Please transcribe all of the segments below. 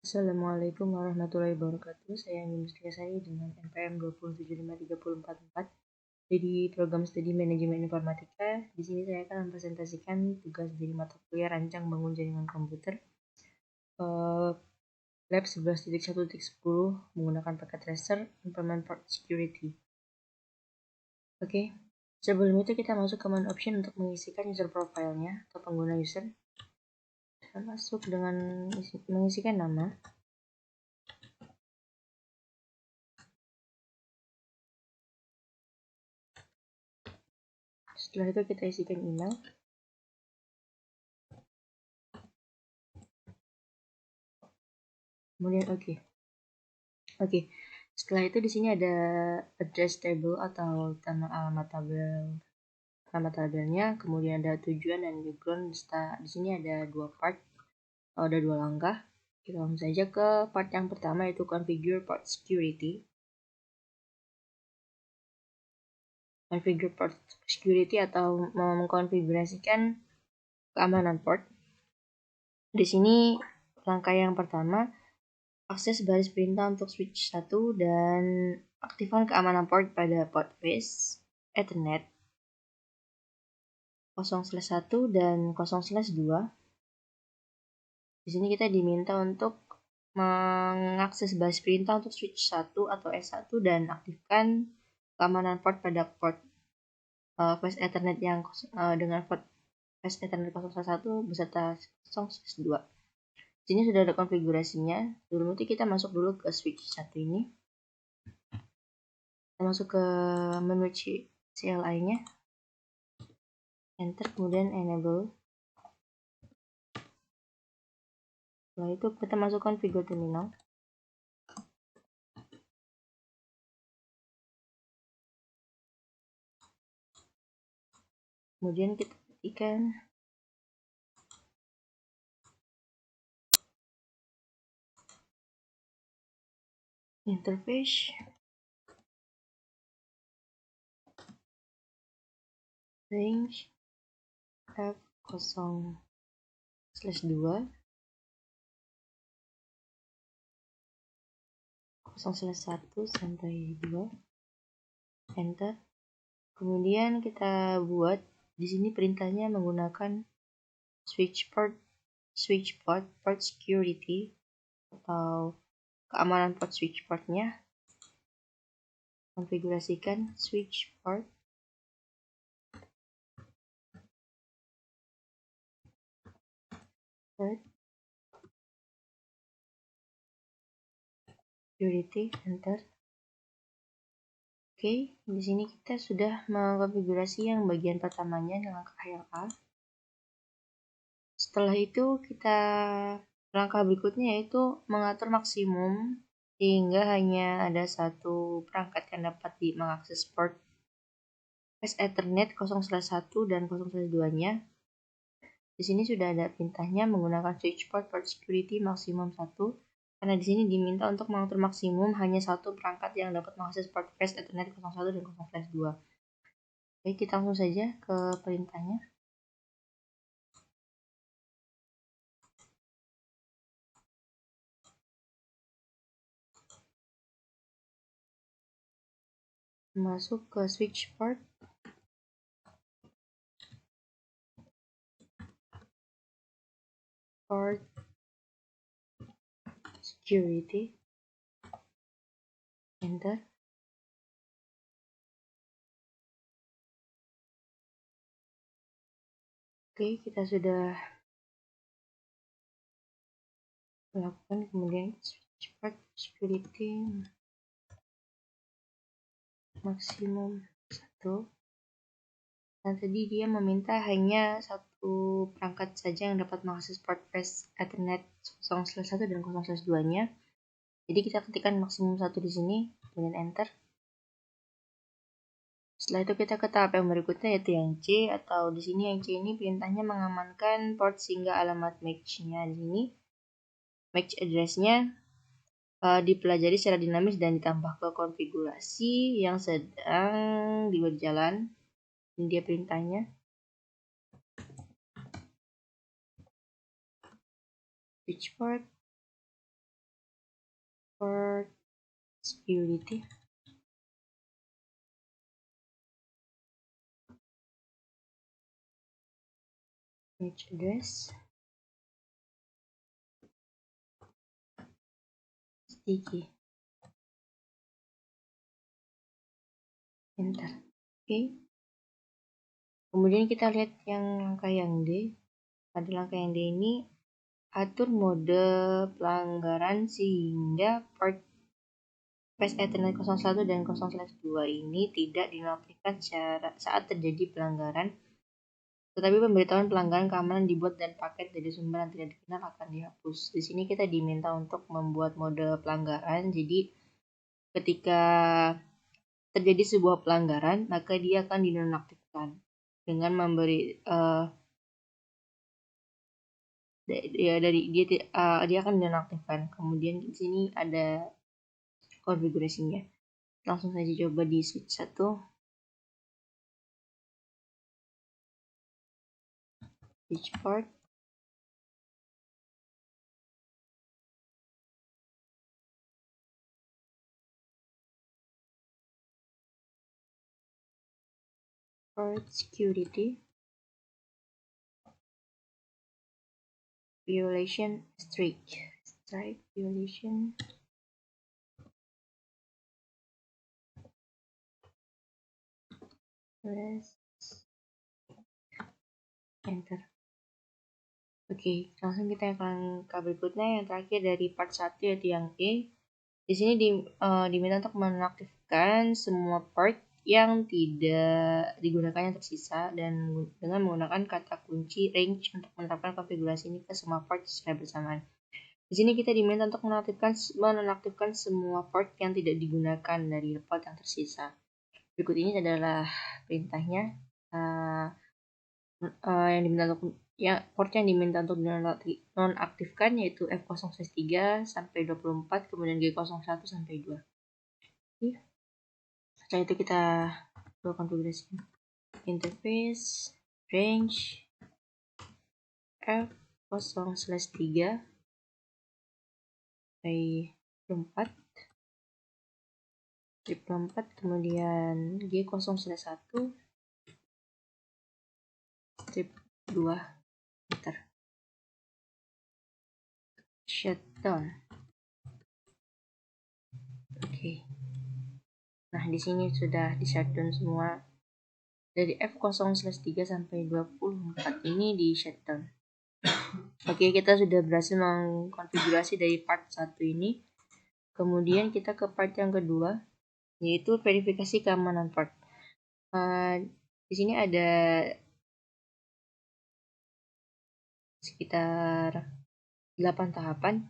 Assalamualaikum warahmatullahi wabarakatuh. Saya Andi Mustiasari dengan NPM 2753444 dari program studi manajemen informatika. Di sini saya akan mempresentasikan tugas dari mata kuliah rancang bangun jaringan komputer lab 11.1.10 menggunakan paket tracer implement port security. Oke, sebelum itu kita masuk ke menu option untuk mengisikan user profile-nya atau pengguna user. Kita masuk dengan mengisikan nama. Setelah itu kita isikan email. Kemudian oke. Setelah itu di sini ada address table atau alamat tabelnya, kemudian ada tujuan dan background. Di sini ada dua part, ada dua langkah. Kita langsung saja ke part yang pertama, yaitu configure port security. Configure port security atau mengkonfigurasikan keamanan port. Di sini langkah yang pertama, akses baris perintah untuk switch 1 dan aktifkan keamanan port pada port face Ethernet 0/1 dan 0/2. Di sini kita diminta untuk mengakses baris perintah untuk switch 1 atau S1 dan aktifkan keamanan port pada port face Ethernet yang dengan port face Ethernet 0/1 beserta 0/2. Di sini sudah ada konfigurasinya. Sebelum itu kita masuk dulu ke switch 1 ini. Kita masuk ke menu CLI-nya. Enter, kemudian enable. Setelah itu kita masuk configure terminal. Kemudian kita ketikkan interface range F0/2 0/1 sampai 2. Enter. Kemudian kita buat di sini perintahnya menggunakan switch port security atau keamanan port switch portnya. Konfigurasikan switch port security. Enter. Oke, di sini kita sudah mengkonfigurasi yang bagian pertamanya dengan langkah yang A. Setelah itu langkah berikutnya yaitu mengatur maksimum sehingga hanya ada satu perangkat yang dapat mengakses port face Ethernet 0/1 dan 0/2-nya. Di sini sudah ada perintahnya menggunakan switch port security maksimum 1, karena di sini diminta untuk mengatur maksimum hanya satu perangkat yang dapat mengakses port face Ethernet 0/1 dan 0/2. Baik, kita langsung saja ke perintahnya. Masuk ke switch port security. Enter. Oke, kita sudah melakukan, kemudian switch port security maksimum 1. Dan tadi dia meminta hanya satu perangkat saja yang dapat mengakses port face Ethernet 0/1 dan 0/2-nya. Jadi kita ketikkan maksimum 1 di sini, kemudian enter. Setelah itu kita ke tahap yang berikutnya, yaitu yang C, atau di sini yang C ini perintahnya mengamankan port sehingga alamat match-nya di sini, match address-nya dipelajari secara dinamis dan ditambah ke konfigurasi yang sedang berjalan. Ini dia perintahnya. Switch port port security. Page address. Sticky. Enter. Oke. Kemudian kita lihat yang langkah yang D. Pada langkah yang D ini atur mode pelanggaran sehingga port PS Ethernet 01 dan 0/2 ini tidak dinonaktifkan saat terjadi pelanggaran, tetapi pemberitahuan pelanggaran keamanan dibuat dan paket dari sumber yang tidak dikenal akan dihapus. Di sini kita diminta untuk membuat mode pelanggaran. Jadi ketika terjadi sebuah pelanggaran, maka dia akan dinonaktifkan dengan memberi dia akan dinonaktifkan. Kemudian di sini ada konfigurasinya. Langsung saja coba di switch 1. Switch port. Port security. Violation strike violation. Press enter. Oke, langsung kita akan ke berikutnya yang terakhir dari part 1 yaitu yang E. Di sini diminta untuk menonaktifkan semua part yang tidak digunakan yang tersisa dan dengan menggunakan kata kunci range untuk menerapkan konfigurasi ini ke semua part secara bersamaan. Di sini kita diminta untuk menonaktifkan semua port yang tidak digunakan dari port yang tersisa. Berikut ini adalah perintahnya. Yang diminta untuk port yang diminta untuk dinonaktifkan yaitu F0/3 sampai 24, kemudian G01 sampai 2. Setelah itu kita buat konfigurasi interface range F0/3 sampai 24, kemudian G0/1 strip 2 enter. Shutdown. Oke. Nah, di sini sudah di shutdown semua. Dari F0/3 sampai 24 ini di shutdown. Oke, kita sudah berhasil mengkonfigurasi dari part 1 ini. Kemudian kita ke part yang kedua, yaitu verifikasi keamanan port. Di sini ada sekitar 8 tahapan.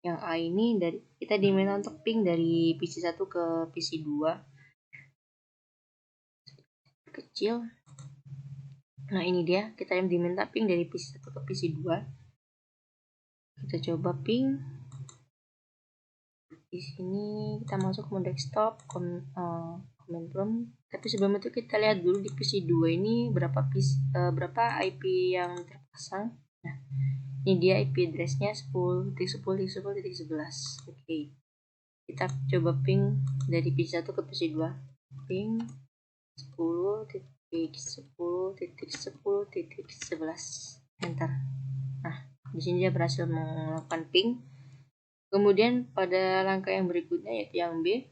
Yang A ini kita diminta untuk ping dari PC1 ke PC2 kecil. Nah, ini dia, kita yang diminta ping dari PC1 ke PC2. Kita coba ping. Di sini kita masuk ke mode desktop, command prompt. Tapi sebelum itu kita lihat dulu di PC2 ini berapa IP yang terpasang. Nah, ini dia IP address-nya 10.10.10.11. Oke. Kita coba ping dari PC1 ke PC2. Ping 10.10.10.11. Enter. Nah, di sini dia berhasil melakukan ping. Kemudian pada langkah yang berikutnya yaitu yang B,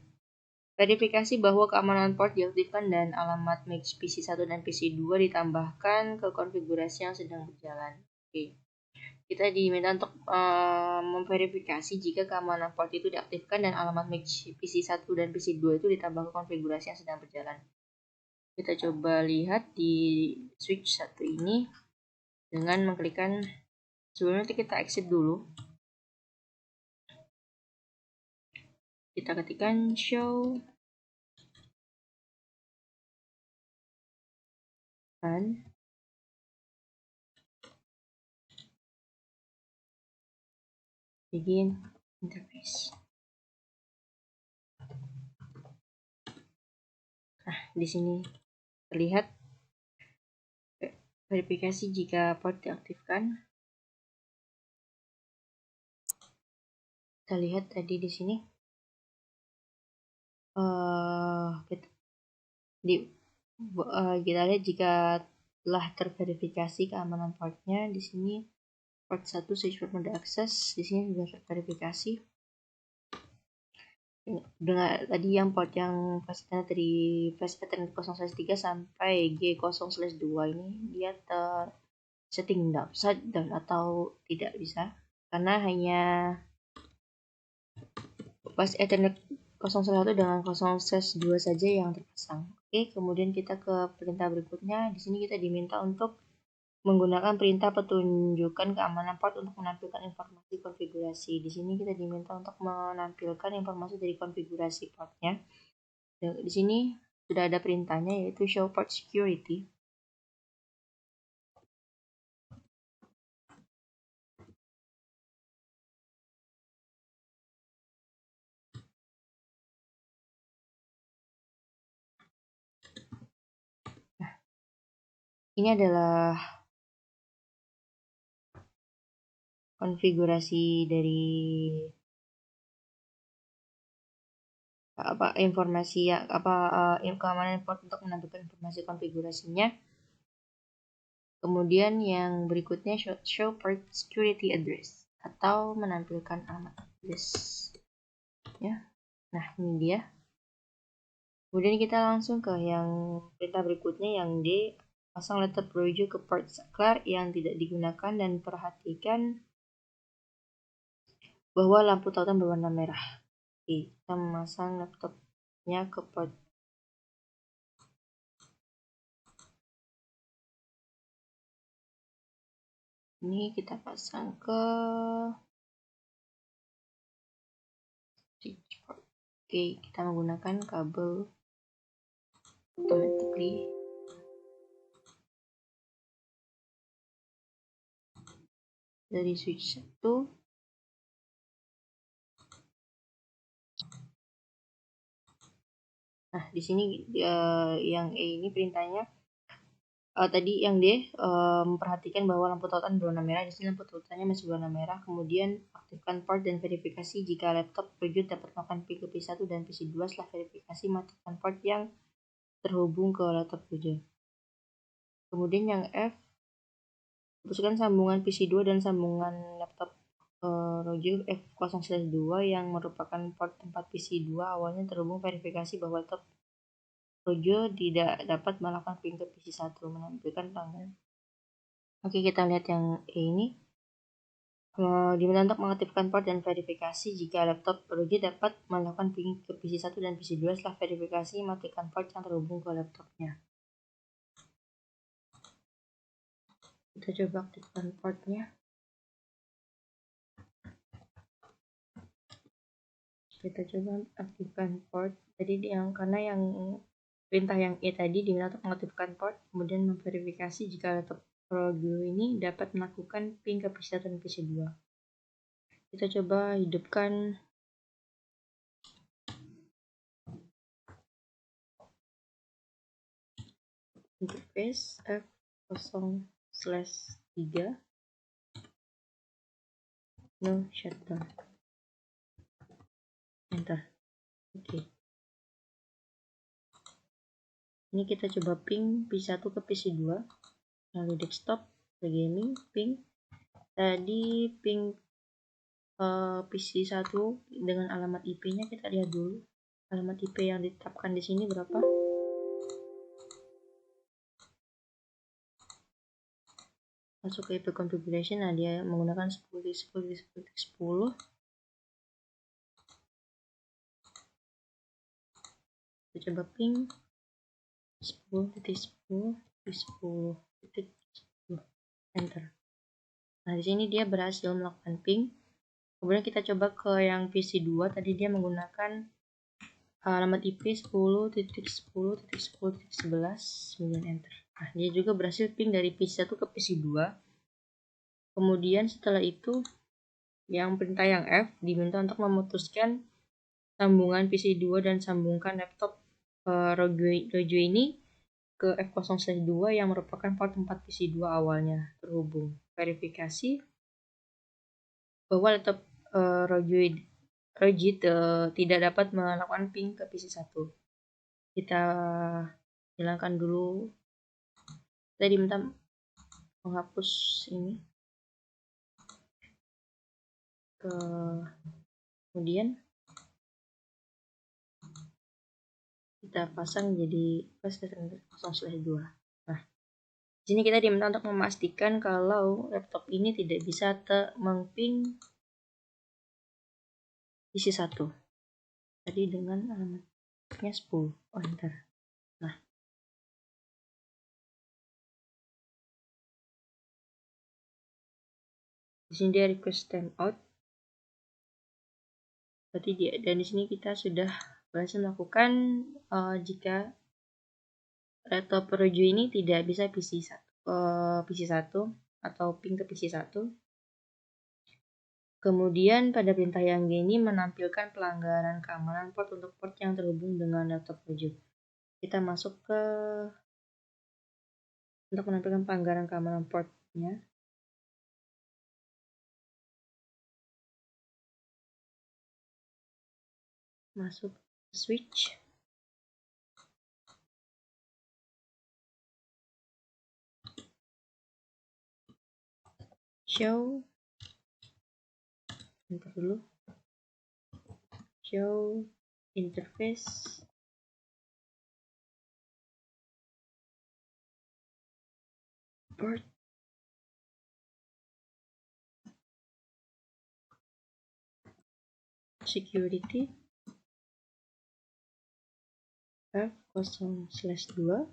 verifikasi bahwa keamanan port diaktifkan dan alamat MAC PC1 dan PC2 ditambahkan ke konfigurasi yang sedang berjalan. Oke. Kita diminta untuk memverifikasi jika keamanan port itu diaktifkan dan alamat MAC PC1 dan PC2 itu ditambah ke konfigurasi yang sedang berjalan. Kita coba lihat di switch 1 ini dengan mengklikkan, sebelumnya kita exit dulu. Kita ketikkan show dan begin interface. Nah, di sini terlihat verifikasi jika port diaktifkan. Kita lihat tadi di sini kita lihat jika telah terverifikasi keamanan portnya. Di sini port 1 switchboard mode access di sini sudah terverifikasi dengan tadi yang port yang flash Ethernet dari flash Ethernet 0/3 sampai G0/2 ini dia setting down atau tidak bisa karena hanya flash Ethernet 0/1 dengan 0/2 saja yang terpasang. Oke, kemudian kita ke perintah berikutnya. Di sini kita diminta untuk menggunakan perintah petunjukan keamanan port untuk menampilkan informasi konfigurasi. Di sini kita diminta untuk menampilkan informasi dari konfigurasi portnya. Di sini sudah ada perintahnya yaitu show port security. Nah, ini adalah konfigurasi dari informasi ya keamanan port untuk menampilkan informasi konfigurasinya. Kemudian yang berikutnya show port security address atau menampilkan alamat address ya. Nah, ini dia. Kemudian kita langsung ke yang perintah berikutnya yang D, pasang laptop Rojo ke port saklar yang tidak digunakan dan perhatikan bahwa lampu tautan berwarna merah. Oke, kita memasang laptopnya ke port ini, kita pasang ke switch port. Oke, kita menggunakan kabel automatically dari switch 1. Nah, di sini yang E ini perintahnya tadi yang D memperhatikan bahwa lampu tautan berwarna merah. Di sini lampu tautannya masih berwarna merah. Kemudian aktifkan port dan verifikasi jika laptop Rojo dapat melakukan ping ke PC1 dan PC2. Setelah verifikasi, matikan port yang terhubung ke laptop Rojo. Kemudian yang F, hapuskan sambungan PC2 dan sambungan laptop Rojo F0/2 yang merupakan port tempat PC2 awalnya terhubung. Verifikasi bahwa laptop Rojo tidak dapat melakukan ping ke PC1, menampilkan pelanggan. Oke, kita lihat yang E ini. Diminta untuk mengaktifkan port dan verifikasi jika laptop Rojo dapat melakukan ping ke PC1 dan PC2. Setelah verifikasi, matikan port yang terhubung ke laptopnya. Kita coba aktifkan portnya. Kita coba aktifkan port. Jadi karena yang perintah yang E tadi diminta untuk mengaktifkan port, kemudian memverifikasi jika laptop Rojo ini dapat melakukan ping ke PC1 dan PC2. Kita coba hidupkan interface F0/3 no shutdown. Enter. Oke. Ini kita coba ping PC1 ke PC2 lalu desktop ke gaming ping. Tadi ping PC1 dengan alamat IP-nya kita lihat dulu. Alamat IP yang ditetapkan di sini berapa? Masuk ke IP configuration, nah dia menggunakan 10.10.10.10. Kita coba ping 10.10.10.10. Enter. Nah, di sini dia berhasil melakukan ping. Kemudian kita coba ke yang PC2, tadi dia menggunakan alamat IP 10.10.10.11, kemudian enter. Nah, dia juga berhasil ping dari PC1 ke PC2. Kemudian setelah itu yang perintah yang F diminta untuk memutuskan sambungan PC2 dan sambungkan laptop Rojo ini ke F0/2 yang merupakan port tempat PC2 awalnya terhubung. Verifikasi bahwa laptop Rojo rigid, tidak dapat melakukan ping ke PC1. Kita hilangkan dulu. Kita diminta menghapus ini. Kemudian kita pasang jadi flash Ethernet 0/2. Nah, di sini kita diminta untuk memastikan kalau laptop ini tidak bisa mengping PC1 tadi dengan alamatnya 10. Oh, enter. Nah, di sini dia request timeout. Berarti dan di sini kita sudah berhasil melakukan jika laptop Roju ini tidak bisa PC1 atau ping ke PC1. Kemudian pada perintah yang ini menampilkan pelanggaran keamanan port untuk port yang terhubung dengan laptop Roju. Kita masuk ke untuk menampilkan pelanggaran keamanan portnya. Masuk switch. Show. Enter dulu. Show interface. Port. Security. F0/2.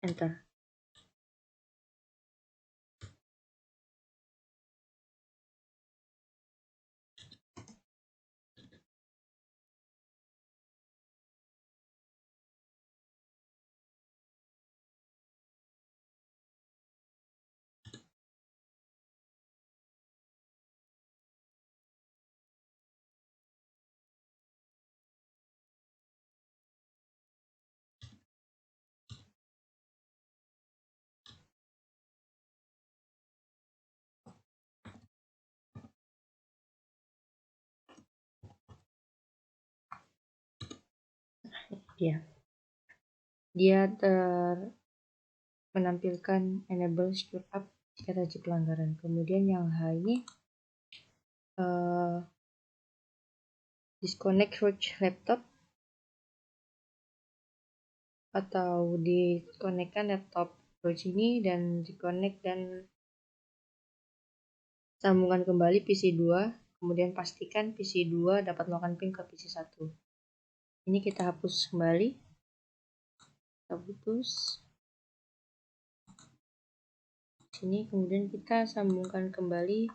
Enter. Dia menampilkan enable secure app jika terjadi pelanggaran. Kemudian yang H ini disconnect root laptop atau dikonekkan laptop root ini dan disconnect dan sambungkan kembali PC2. Kemudian pastikan PC2 dapat melakukan ping ke PC1. Ini kita hapus kembali. Kita putus. Sini kemudian kita sambungkan kembali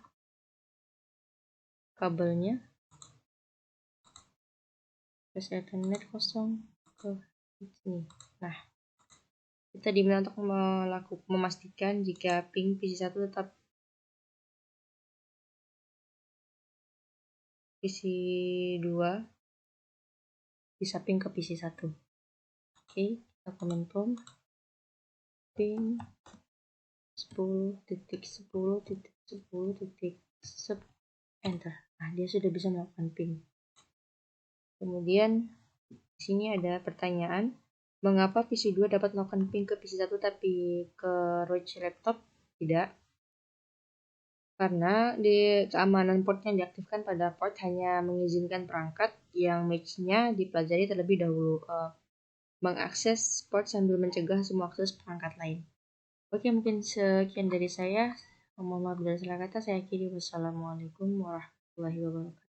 kabelnya. Flash Ethernet 0 ke sini. Nah, kita diminta untuk memastikan jika ping PC1 tetap PC2 bisa ping ke PC1. Oke, kita comment prompt ping 10.10.10. Enter. Nah, dia sudah bisa melakukan ping. Kemudian di sini ada pertanyaan, mengapa PC2 dapat melakukan ping ke PC1 tapi ke root laptop tidak? Karena di keamanan port yang diaktifkan pada port hanya mengizinkan perangkat yang match-nya dipelajari terlebih dahulu, mengakses port sambil mencegah semua akses perangkat lain. Oke, mungkin sekian dari saya. Mohon maaf dari salah kata. Saya akhiri. Wassalamualaikum warahmatullahi wabarakatuh.